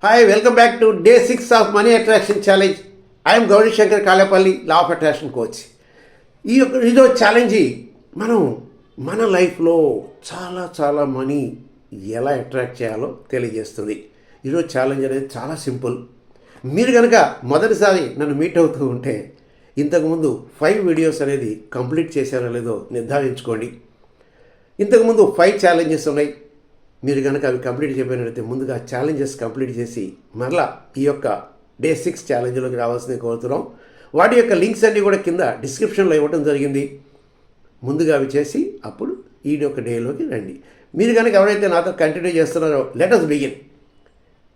Hi, welcome back to day 6 of Money Attraction Challenge. I am Gauri Shankar Kalapalli, Law of Attraction Coach. ఈరోజు challenge మనం మన లైఫ్లో చాలా money ఎలా attract చేయాలో తెలియజేస్తుంది. ఈరోజు ఛాలెంజ్ అనేది చాలా సింపుల్. మీరు కనుక మొదటిసారి నన్ను మీట్ అవుతూ ఉంటే ఇంతకుముందు 5 వీడియోస్ అనేది కంప్లీట్ చేశారో లేదో నిర్ధారించుకోండి. ఇంతకుముందు 5 ఛాలెంజెస్ ఉన్నాయి. మీరు కనుక అవి కంప్లీట్ చేయకపోయినట్లయితే ముందుగా ఛాలెంజెస్ కంప్లీట్ చేసి మరలా ఈ యొక్క డే 6 ఛాలెంజ్లోకి రావాల్సింది కోరుతున్నాం. వాటి యొక్క లింక్స్ అన్నీ కూడా కింద డిస్క్రిప్షన్లో ఇవ్వడం జరిగింది. ముందుగా అవి చేసి అప్పుడు ఈ యొక్క డేలోకి రండి. మీరు కనుక ఎవరైతే నాతో కంటిన్యూ చేస్తున్నారో let us begin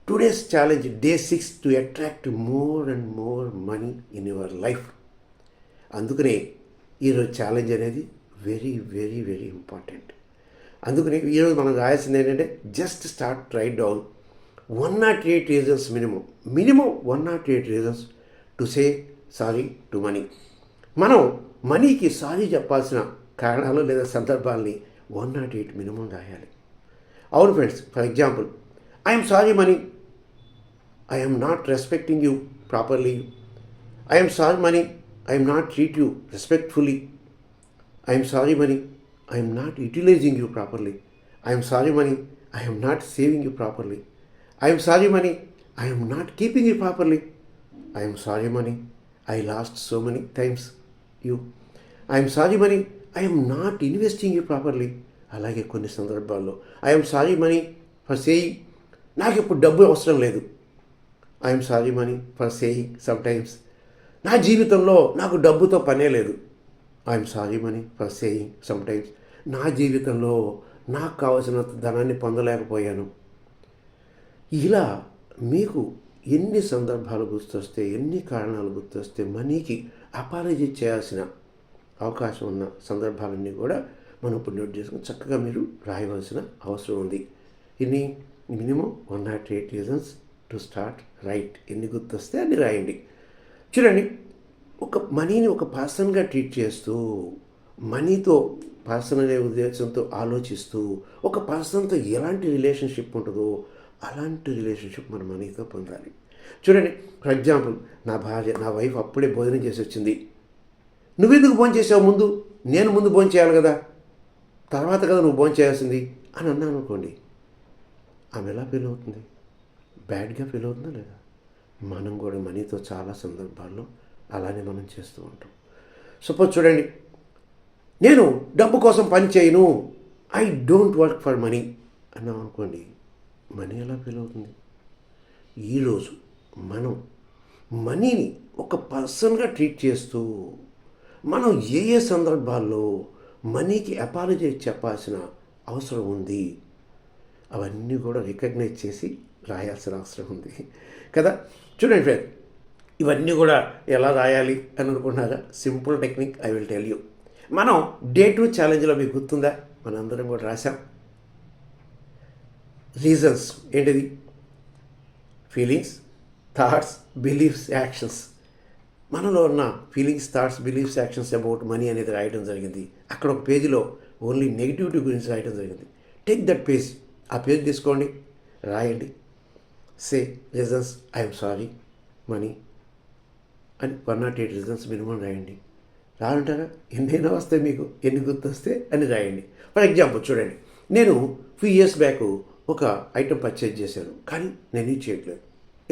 today's challenge day 6 to attract more and more money in your life. అందుకనే ఈరోజు ఛాలెంజ్ అనేది వెరీ వెరీ వెరీ ఇంపార్టెంట్. అందుకని ఈరోజు మనం రాయాల్సింది ఏంటంటే just start right down 108 reasons minimum 108 reasons to say sorry to money. మనం మనీకి sorry చెప్పాల్సిన కారణాలు లేదా సందర్భాలని 108 మినిమం రాయాలి. అవును friends, for example I'm sorry money, I'm not respecting you properly, I'm sorry money, I'm not treat you respectfully, I'm sorry money, I am not utilizing you properly. I am sorry money, I am not saving you properly. I am sorry money, I am not keeping you properly. I am sorry money, I lost so many times you. I am sorry money, I am not investing you properly. అలాగే కొన్ని సందర్భాల్లో I am sorry money for saying నాకు ఇప్పుడు డబ్బు అవసరం లేదు. I am sorry money for saying sometimes నా జీవితంలో నాకు డబ్బుతో పనే లేదు. I'm sorry money for saying sometimes నా జీవితంలో నాకు కావాల్సిన ధనాన్ని పొందలేకపోయాను. ఇలా మీకు ఎన్ని సందర్భాలు గుర్తొస్తే, ఎన్ని కారణాలు గుర్తొస్తే మనీకి అపాలజీ చేయాల్సిన అవకాశం ఉన్న సందర్భాలన్నీ కూడా మనం ఇప్పుడు నోట్ చేసుకుని చక్కగా మీరు రాయవలసిన అవసరం ఉంది. ఇన్ని minimum 108 reasons to start right. ఎన్ని గుర్తొస్తే అన్ని రాయండి. చూడండి, ఒక మనీని ఒక పర్సన్గా ట్రీట్ చేస్తూ, మనీతో పర్సన్ అనే ఉద్దేశంతో ఆలోచిస్తూ, ఒక పర్సన్తో ఎలాంటి రిలేషన్షిప్ ఉంటుందో అలాంటి రిలేషన్షిప్ మన మనీతో పొందాలి. చూడండి, ఫర్ ఎగ్జాంపుల్ నా వైఫ్ అప్పుడే భోజనం చేసి వచ్చింది. నువ్వెందుకు భోజనం చేసావు ముందు? నేను ముందు భోజనం చేయాలి కదా, తర్వాత కదా నువ్వు భోజనం చేయాల్సింది అని అన్నాను అనుకోండి. ఆమె ఎలా ఫీల్ అవుతుంది? బ్యాడ్గా ఫీల్ అవుతుందా లేదా? మనం కూడా మనీతో చాలా సందర్భాల్లో అలానే మనం చేస్తూ ఉంటాం. సపోజ్ చూడండి, నేను డబ్బు కోసం పని చేయను, I don't work for money అన్నాం అనుకోండి. మనీ ఎలా ఫీల్ అవుతుంది? ఈరోజు మనం మనీని ఒక పర్సన్గా ట్రీట్ చేస్తూ మనం ఏ సందర్భాల్లో మనీకి అపాలజైజ్ చెప్పాల్సిన అవసరం ఉంది అవన్నీ కూడా రికగ్నైజ్ చేసి రాయాల్సిన అవసరం ఉంది కదా. చూడండి ఫ్రెండ్, ఇవన్నీ కూడా ఎలా రాయాలి అని అనుకున్నారా? Simple technique I will tell you. మనం డే 2 ఛాలెంజ్లో మీకు గుర్తుందా? మనందరం కూడా రాసాం రీజన్స్. ఏంటిది? Feelings, thoughts, beliefs, actions. మనలో ఉన్న feelings, thoughts, beliefs, actions about money అనేది రాయడం జరిగింది. అక్కడ ఒక పేజీలో ఓన్లీ నెగిటివిటీ గురించి రాయడం జరిగింది. టేక్ దట్ పేజ్, ఆ పేజ్ తీసుకోండి, రాయండి. సే రీజన్స్ ఐఎమ్ సారీ మనీ అని 108 రీజన్స్ మినిమం రాయండి. రాయంటారా? ఎన్నైనా వస్తే మీకు ఎన్ని గుర్తొస్తే అని రాయండి. ఫర్ ఎగ్జాంపుల్ చూడండి, నేను ఫ్యూ ఇయర్స్ బ్యాక్ ఒక ఐటెం పర్చేజ్ చేశాను, కానీ నేను ఇది చేయట్లేదు.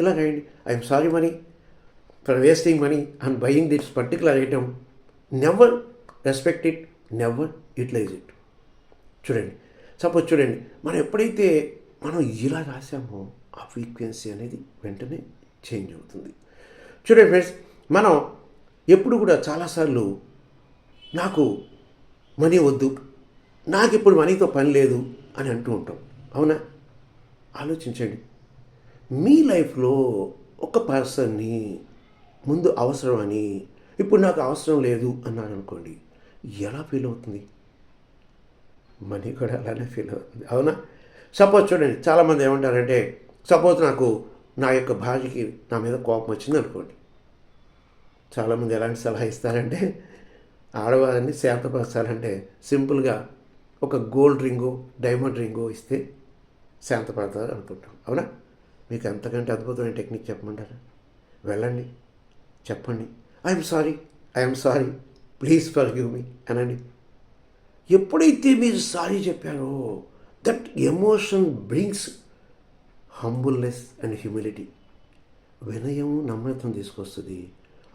ఇలా రాయండి. I'm sorry money for wasting money and buying this particular item. Never respect it, never utilise it. చూడండి, సపోజ్ చూడండి, మనం ఎప్పుడైతే మనం ఇలా రాసామో ఆ ఫ్రీక్వెన్సీ అనేది వెంటనే చేంజ్ అవుతుంది. చూడండి ఫ్రెండ్స్, మనం ఎప్పుడు కూడా చాలాసార్లు నాకు మనీ వద్దు, నాకు ఇప్పుడు మనీతో పని లేదు అని అంటూ ఉంటాం. అవునా? ఆలోచించండి, మీ లైఫ్లో ఒక పర్సన్ని ముందు అవసరం అని ఇప్పుడు నాకు అవసరం లేదు అన్నాడు అనుకోండి, ఎలా ఫీల్ అవుతుంది? మనీ కూడా అలానే ఫీల్ అవుతుంది. అవునా? సపోజ్ చూడండి, చాలామంది ఏమంటారంటే, సపోజ్ నాకు నా యొక్క భార్యకి నా మీద కోపం వచ్చింది అనుకోండి. చాలామంది ఎలాంటి సలహా ఇస్తారంటే, ఆడవారిని శాంతపరచాలంటే సింపుల్గా ఒక గోల్డ్ రింగు, డైమండ్ రింగు ఇస్తే శాంతపడతారు అనుకుంటాం. అవునా? మీకు ఎంతకంటే అద్భుతమైన టెక్నిక్ చెప్పమంటారా? వెళ్ళండి, చెప్పండి, I'm sorry, please forgive me అనండి. ఎప్పుడైతే మీరు సారీ చెప్పారో that emotion brings humbleness and humility. వినయం, నమ్రతం తీసుకొస్తుంది.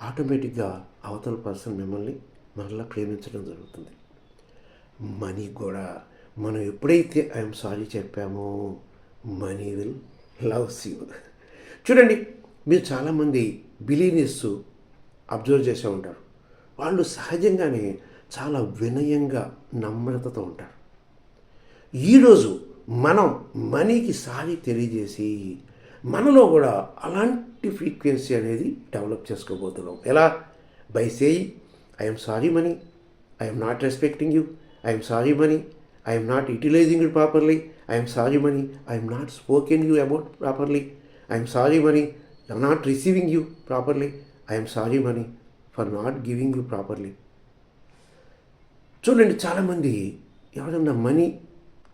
ఆటోమేటిక్గా అవతల పర్సన్ మిమ్మల్ని మరలా ప్రేమించడం జరుగుతుంది. మనీ కూడా మనం ఎప్పుడైతే ఐఎమ్ సారీ చెప్పామో మనీ విల్ లవ్స్ యూ. చూడండి, మీరు చాలామంది బిలీనియర్స్ అబ్జర్వ్ చేసే ఉంటారు. వాళ్ళు సహజంగానే చాలా వినయంగా, నమ్రతతో ఉంటారు. ఈరోజు మనం మనీకి సారీ తెలియజేసి మనలో కూడా అలాంటి ఫ్రీక్వెన్సీ అనేది డెవలప్ చేసుకోబోతున్నాం. ఎలా? By saying I'm sorry money, I'm not respecting you, I'm sorry money, I'm not utilising you properly, I'm sorry money, I'm not spoken you about properly, I'm sorry money, I'm not receiving you properly, I'm sorry money for not giving you properly. చూడండి, చాలామంది ఎవరైనా money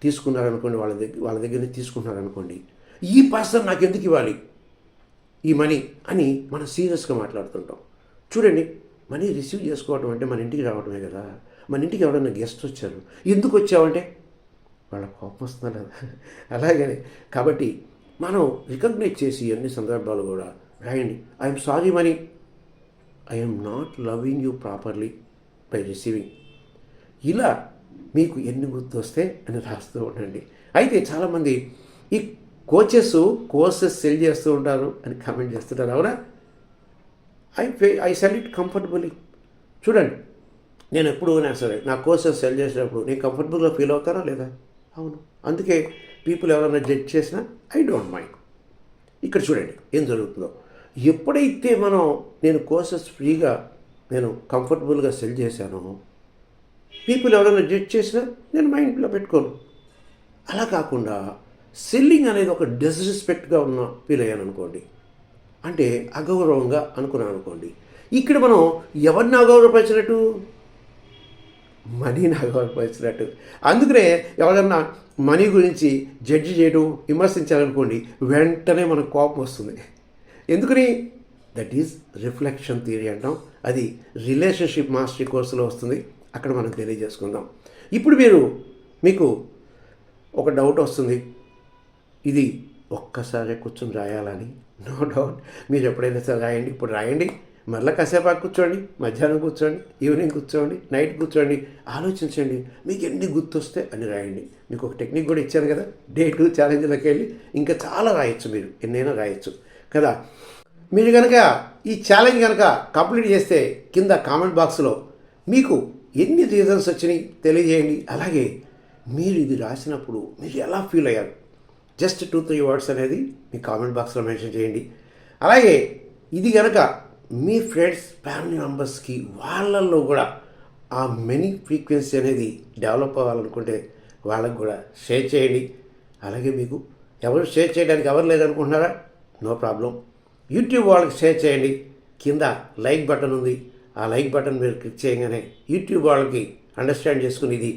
తీసుకున్నారనుకోండి, వాళ్ళ దగ్గర తీసుకున్నారనుకోండి, ఈ person నాకు ఎందుకు ఇవ్వాలి ఈ మనీ అని మనం సీరియస్గా మాట్లాడుతుంటాం. చూడండి, మనీ రిసీవ్ చేసుకోవడం అంటే మన ఇంటికి రావడమే కదా. మన ఇంటికి ఎవరైనా గెస్ట్ వచ్చారు, ఎందుకు వచ్చావంటే వాళ్ళ కోపం వస్తున్నారు కదా. అలాగనే కాబట్టి మనం రికగ్నైజ్ చేసి అన్ని సందర్భాలు కూడా రాయండి. I'm sorry money, I'm not loving you properly by receiving. ఇలా మీకు ఎన్ని గుర్తు వస్తే అని రాస్తూ ఉండండి. అయితే చాలామంది ఈ కోర్సెస్ సెల్ చేస్తూ ఉంటారు అని కామెంట్ చేస్తుంటారు. అవునా? I sell it comfortably. చూడండి, నేను ఎప్పుడైనా సరే నా కోర్సెస్ సెల్ చేసినప్పుడు నేను కంఫర్టబుల్గా ఫీల్ అవుతానా లేదా? అవును. అందుకే పీపుల్ ఎవరైనా జడ్జ్ చేసినా ఐ డోంట్ మైండ్. ఇక్కడ చూడండి ఏం జరుగుతుందో. ఎప్పుడైతే నేను కోర్సెస్ ఫ్రీగా నేను కంఫర్టబుల్గా సెల్ చేశానో, పీపుల్ ఎవరైనా జడ్జ్ చేసినా నేను మైండ్లో పెట్టుకోను. అలా కాకుండా సెల్లింగ్ అనేది ఒక డిస్రెస్పెక్ట్గా ఫీల్ అయ్యాను అనుకోండి, అంటే అగౌరవంగా అనుకున్నాను అనుకోండి, ఇక్కడ మనం ఎవరిని అగౌరవపరిచినట్టు? మనీని అగౌరవపరిచినట్టు. అందుకనే ఎవరన్నా మనీ గురించి జడ్జి చేయడం, విమర్శించాలనుకోండి, వెంటనే మనకు కోపం వస్తుంది. ఎందుకని? దట్ ఈజ్ రిఫ్లెక్షన్ థియరీ అంటాం. అది రిలేషన్షిప్ మాస్టరీ కోర్సులో వస్తుంది. అక్కడ మనం తెలియజేసుకుందాం. ఇప్పుడు మీకు ఒక డౌట్ వస్తుంది, ఇది ఒక్కసారి కూర్చొని రాయాలని. నో డౌట్, మీరు ఎప్పుడైనా సరే రాయండి. ఇప్పుడు రాయండి, మళ్ళీ కాసేపు కూర్చోండి, మధ్యాహ్నం కూర్చోండి, ఈవినింగ్ కూర్చోండి, నైట్ కూర్చోండి, ఆలోచించండి, మీకు ఎన్ని గుర్తొస్తే అని రాయండి. మీకు ఒక టెక్నిక్ కూడా ఇచ్చాను కదా, Day 2 ఛాలెంజ్లోకి వెళ్ళి ఇంకా చాలా రాయొచ్చు, మీరు ఎన్నైనా రాయొచ్చు కదా. మీరు కనుక ఈ ఛాలెంజ్ కనుక కంప్లీట్ చేస్తే కింద కామెంట్ బాక్స్లో మీకు ఎన్ని రీజన్స్ వచ్చినాయి తెలియజేయండి. అలాగే మీరు ఇది రాసినప్పుడు మీరు ఎలా ఫీల్ అయ్యారు, జస్ట్ 2-3 వర్డ్స్ అనేది మీ కామెంట్ బాక్స్లో మెన్షన్ చేయండి. అలాగే ఇది కనుక మీ ఫ్రెండ్స్, ఫ్యామిలీ మెంబర్స్కి వాళ్ళల్లో కూడా ఆ మనీ ఫ్రీక్వెన్సీ అనేది డెవలప్ అవ్వాలనుకుంటే వాళ్ళకు కూడా షేర్ చేయండి. అలాగే మీకు ఎవరు షేర్ చేయడానికి ఎవరు లేదనుకుంటున్నారా? నో ప్రాబ్లం, యూట్యూబ్ వాళ్ళకి షేర్ చేయండి. కింద లైక్ బటన్ ఉంది, ఆ లైక్ బటన్ మీరు క్లిక్ చేయగానే యూట్యూబ్ వాళ్ళకి అండర్స్టాండ్ చేసుకుని ఇది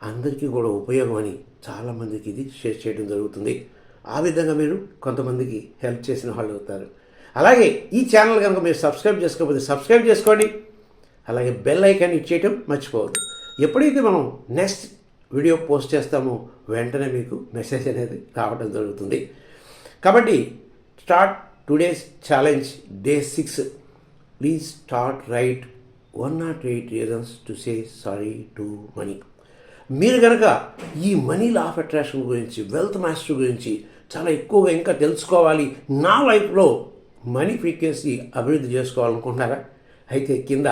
అందరికీ కూడా ఉపయోగం అని చాలామందికి ఇది షేర్ చేయడం జరుగుతుంది. ఆ విధంగా మీరు కొంతమందికి హెల్ప్ చేసిన వాళ్ళు అవుతారు. అలాగే ఈ ఛానల్ కనుక మీరు సబ్స్క్రైబ్ చేసుకోకపోతే సబ్స్క్రైబ్ చేసుకోండి. అలాగే బెల్ ఐకాన్ ఇచ్చేయటం మర్చిపోవద్దు. ఎప్పుడైతే మనం నెక్స్ట్ వీడియో పోస్ట్ చేస్తామో వెంటనే మీకు మెసేజ్ అనేది రావడం జరుగుతుంది. కాబట్టి start today's challenge Day 6. Please start right 108 reasons to say sorry to money. మీరు కనుక ఈ మనీ లా ఆఫ్ అట్రాక్షన్ గురించి, వెల్త్ మాస్టర్ గురించి చాలా ఎక్కువగా ఇంకా తెలుసుకోవాలి, నా లైఫ్లో మనీ ఫ్రీక్వెన్సీ అభివృద్ధి చేసుకోవాలనుకుంటున్నారా? అయితే కింద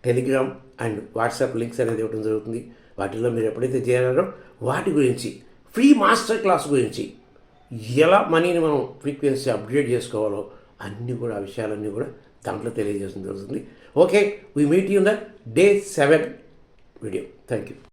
టెలిగ్రామ్ అండ్ వాట్సాప్ లింక్స్ అనేది ఇవ్వడం జరుగుతుంది. వాటిల్లో మీరు ఎప్పుడైతే చేరారో వాటి గురించి, ఫ్రీ మాస్టర్ క్లాస్ గురించి, ఎలా మనీని మనం ఫ్రీక్వెన్సీ అప్గ్రేడ్ చేసుకోవాలో అన్నీ కూడా, ఆ విషయాలన్నీ కూడా దాంట్లో తెలియజేయడం జరుగుతుంది. Okay, we meet you in the Day 7 video. Thank you.